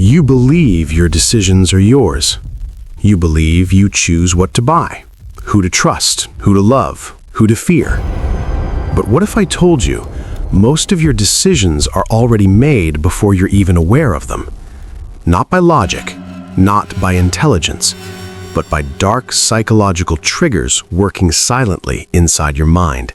You believe your decisions are yours. You believe you choose what to buy, who to trust, who to love, who to fear. But what if I told you most of your decisions are already made before you're even aware of them? Not by logic, not by intelligence, but by dark psychological triggers working silently inside your mind.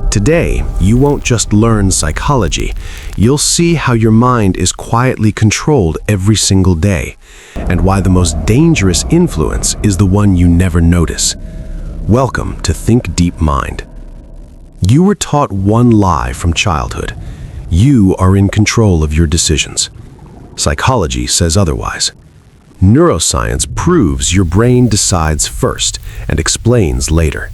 Today, you won't just learn psychology, you'll see how your mind is quietly controlled every single day, and why the most dangerous influence is the one you never notice. Welcome to ThinkDeepMind. You were taught one lie from childhood. You are in control of your decisions. Psychology says otherwise. Neuroscience proves your brain decides first and explains later.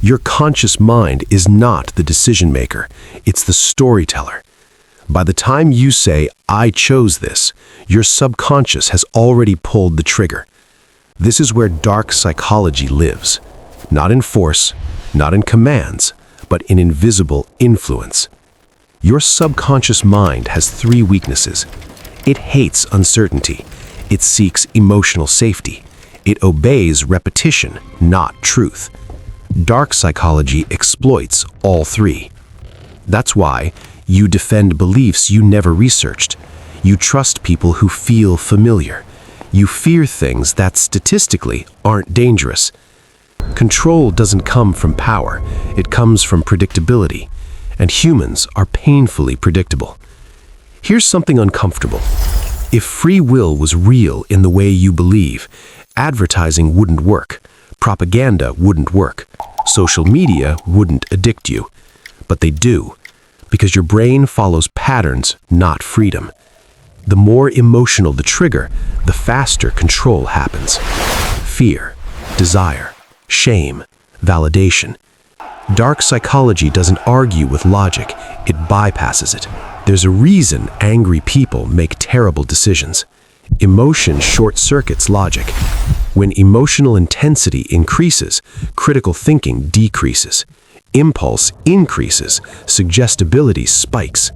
Your conscious mind is not the decision maker, it's the storyteller. By the time you say, "I chose this," your subconscious has already pulled the trigger. This is where dark psychology lives. Not in force, not in commands, but in invisible influence. Your subconscious mind has three weaknesses. It hates uncertainty. It seeks emotional safety. It obeys repetition, not truth. Dark psychology exploits all three. That's why you defend beliefs you never researched. You trust people who feel familiar. You fear things that statistically aren't dangerous. Control doesn't come from power, it comes from predictability, and humans are painfully predictable. Here's something uncomfortable. If free will was real in the way you believe, advertising wouldn't work, propaganda wouldn't work, social media wouldn't addict you. But they do, because your brain follows patterns, not freedom. The more emotional the trigger, the faster control happens. Fear, desire, shame, validation. Dark psychology doesn't argue with logic, it bypasses it. There's a reason angry people make terrible decisions. Emotion short-circuits logic. When emotional intensity increases, critical thinking decreases. Impulse increases, suggestibility spikes.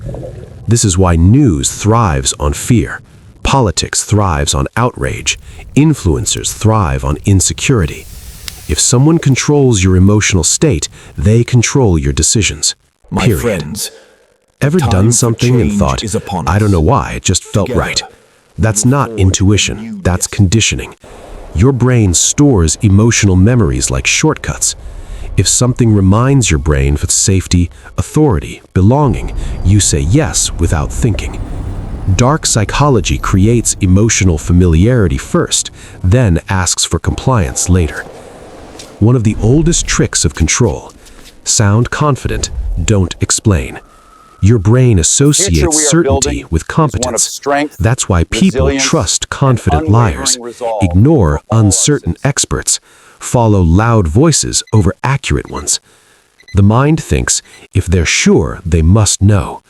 This is why news thrives on fear. Politics thrives on outrage. Influencers thrive on insecurity. If someone controls your emotional state, they control your decisions. My Period. friends, Ever time done for something and change thought, is upon "I us. don't know why, it just felt Together, right"? That's not forward with intuition, new that's destiny. conditioning. Your brain stores emotional memories like shortcuts. If something reminds your brain of safety, authority, belonging, you say yes without thinking. Dark psychology creates emotional familiarity first, then asks for compliance later. One of the oldest tricks of control. Sound confident, don't explain. Your brain associates future we are certainty building with is one of competence. strength, That's why people resilience, trust confident and liars, unwavering resolve ignore for all our uncertain citizens. experts, follow loud voices over accurate ones. The mind thinks if they're sure, they must know.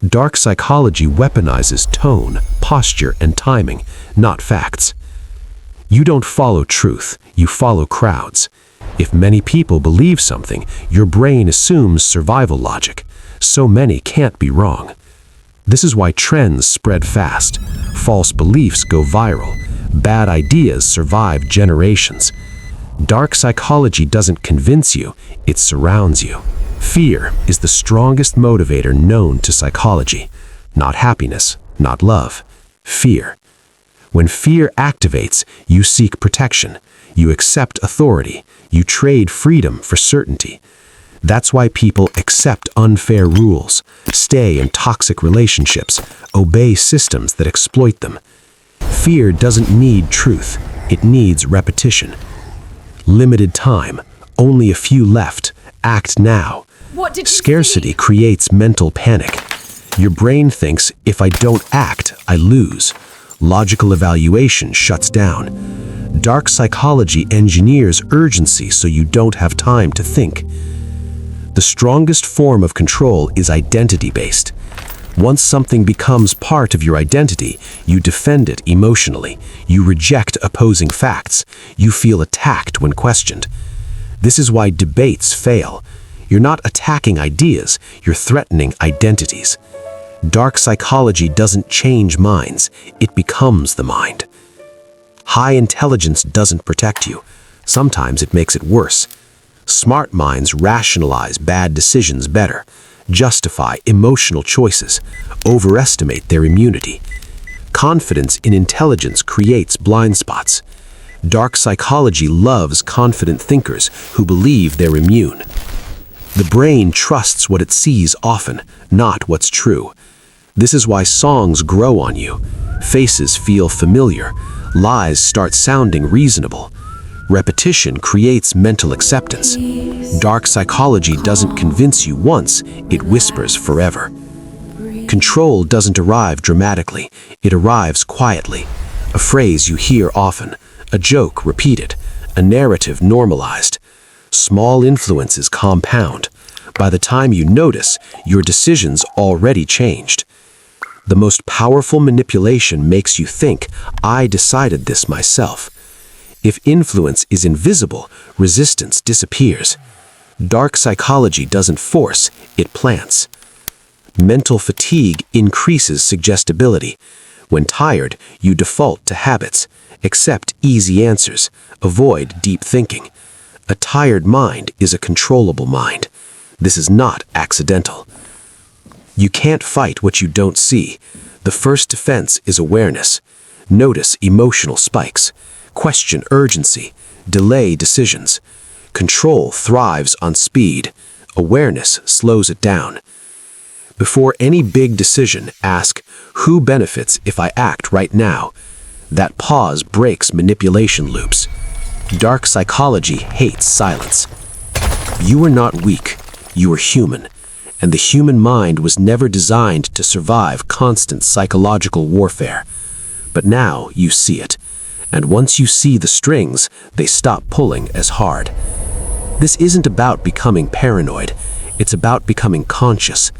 Dark psychology weaponizes tone, posture, and timing, not facts. You don't follow truth, you follow crowds. If many people believe something, your brain assumes survival logic. So many can't be wrong. This is why trends spread fast, false beliefs go viral, bad ideas survive generations. Dark psychology doesn't convince you, it surrounds you. Fear is the strongest motivator known to psychology. Not happiness, not love, fear. When fear activates, you seek protection, you accept authority, you trade freedom for certainty. That's why people accept unfair rules, stay in toxic relationships, obey systems that exploit them. Fear doesn't need truth, it needs repetition. Limited time, only a few left, act now. What did you Scarcity see? creates mental panic. Your brain thinks, if I don't act, I lose. Logical evaluation shuts down. Dark psychology engineers urgency so you don't have time to think. The strongest form of control is identity-based. Once something becomes part of your identity, you defend it emotionally. You reject opposing facts. You feel attacked when questioned. This is why debates fail. You're not attacking ideas, you're threatening identities. Dark psychology doesn't change minds, it becomes the mind. High intelligence doesn't protect you. Sometimes it makes it worse. Smart minds rationalize bad decisions better, justify emotional choices, overestimate their immunity. Confidence in intelligence creates blind spots. Dark psychology loves confident thinkers who believe they're immune. The brain trusts what it sees often, not what's true. This is why songs grow on you. Faces feel familiar. Lies start sounding reasonable. Repetition creates mental acceptance. Dark psychology doesn't convince you once, it whispers forever. Control doesn't arrive dramatically, it arrives quietly. A phrase you hear often, a joke repeated, a narrative normalized. Small influences compound. By the time you notice, your decisions already changed. The most powerful manipulation makes you think, I decided this myself. If influence is invisible, resistance disappears. Dark psychology doesn't force, it plants. Mental fatigue increases suggestibility. When tired, you default to habits. Accept easy answers. Avoid deep thinking. A tired mind is a controllable mind. This is not accidental. You can't fight what you don't see. The first defense is awareness. Notice emotional spikes. Question urgency. Delay decisions. Control thrives on speed. Awareness slows it down. Before any big decision, ask, who benefits if I act right now? That pause breaks manipulation loops. Dark psychology hates silence. You are not weak, you are human, and the human mind was never designed to survive constant psychological warfare. But now you see it, and once you see the strings, they stop pulling as hard. This isn't about becoming paranoid, it's about becoming conscious,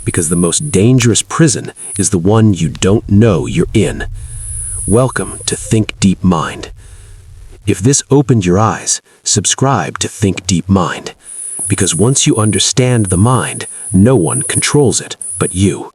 because the most dangerous prison is the one you don't know you're in. Welcome to ThinkDeepMind. If this opened your eyes, subscribe to ThinkDeepMind, because once you understand the mind, no one controls it but you.